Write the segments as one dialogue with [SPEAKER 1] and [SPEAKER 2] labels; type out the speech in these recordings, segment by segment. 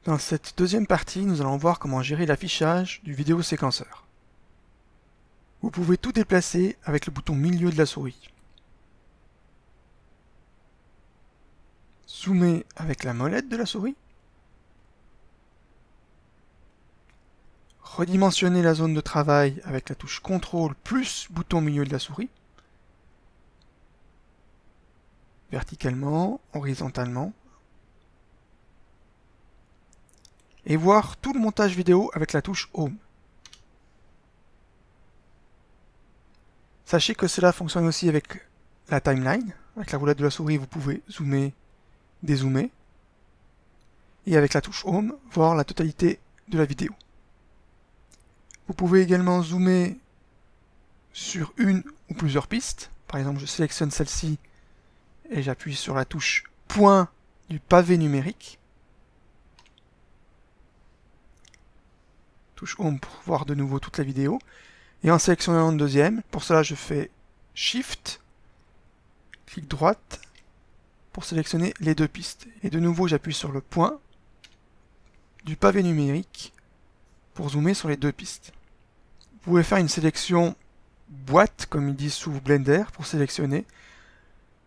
[SPEAKER 1] Dans cette deuxième partie, nous allons voir comment gérer l'affichage du vidéoséquenceur. Vous pouvez tout déplacer avec le bouton milieu de la souris. Zoomer avec la molette de la souris. Redimensionner la zone de travail avec la touche CTRL plus bouton milieu de la souris. Verticalement, horizontalement. Et voir tout le montage vidéo avec la touche Home. Sachez que cela fonctionne aussi avec la timeline. Avec la roulette de la souris, vous pouvez zoomer, dézoomer. Et avec la touche Home, voir la totalité de la vidéo. Vous pouvez également zoomer sur une ou plusieurs pistes. Par exemple, je sélectionne celle-ci et j'appuie sur la touche point du pavé numérique. Touche Home pour voir de nouveau toute la vidéo. Et en sélectionnant une deuxième, pour cela je fais Shift, clic droite, pour sélectionner les deux pistes. Et de nouveau j'appuie sur le point du pavé numérique pour zoomer sur les deux pistes. Vous pouvez faire une sélection boîte, comme ils disent sous Blender, pour sélectionner.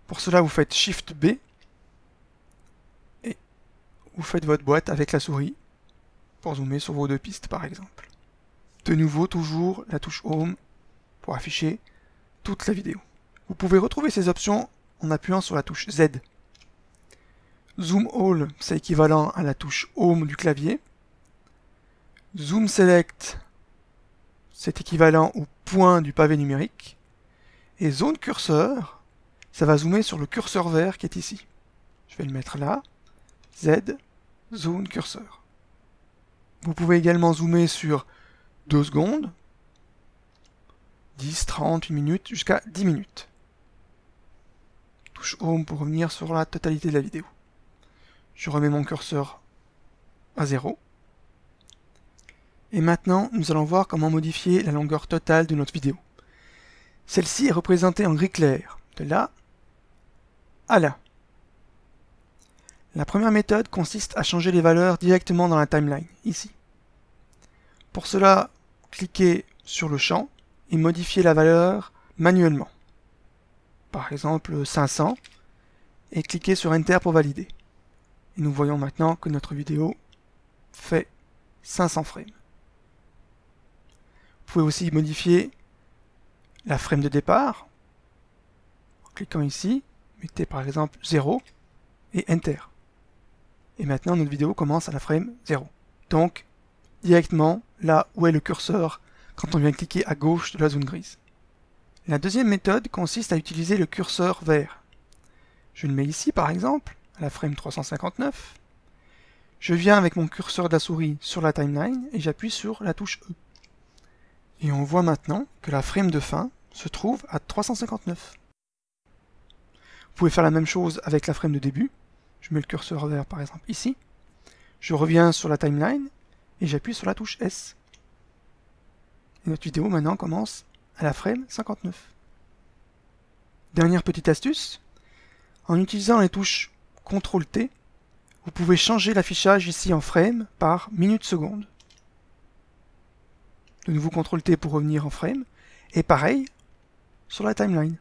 [SPEAKER 1] Pour cela vous faites Shift B, et vous faites votre boîte avec la souris, pour zoomer sur vos deux pistes par exemple. De nouveau, toujours la touche Home pour afficher toute la vidéo. Vous pouvez retrouver ces options en appuyant sur la touche Z. Zoom All, c'est équivalent à la touche Home du clavier. Zoom Select, c'est équivalent au point du pavé numérique. Et Zone Curseur, ça va zoomer sur le curseur vert qui est ici. Je vais le mettre là. Z, Zone Curseur. Vous pouvez également zoomer sur 2 secondes, 10, 30, 1 minute, jusqu'à 10 minutes. Touche Home pour revenir sur la totalité de la vidéo. Je remets mon curseur à 0. Et maintenant, nous allons voir comment modifier la longueur totale de notre vidéo. Celle-ci est représentée en gris clair, de là à là. La première méthode consiste à changer les valeurs directement dans la timeline, ici. Pour cela, cliquez sur le champ et modifiez la valeur manuellement. Par exemple 500, et cliquez sur Enter pour valider. Et nous voyons maintenant que notre vidéo fait 500 frames. Vous pouvez aussi modifier la frame de départ. En cliquant ici, mettez par exemple 0 et Enter. Et maintenant notre vidéo commence à la frame 0. Donc, directement là où est le curseur quand on vient cliquer à gauche de la zone grise. La deuxième méthode consiste à utiliser le curseur vert. Je le mets ici par exemple, à la frame 359. Je viens avec mon curseur de la souris sur la timeline et j'appuie sur la touche E. Et on voit maintenant que la frame de fin se trouve à 359. Vous pouvez faire la même chose avec la frame de début. Je mets le curseur vert par exemple ici. Je reviens sur la timeline et j'appuie sur la touche S. Et notre vidéo maintenant commence à la frame 59. Dernière petite astuce, en utilisant les touches CTRL-T, vous pouvez changer l'affichage ici en frame par minute-seconde. De nouveau CTRL-T pour revenir en frame, et pareil sur la timeline.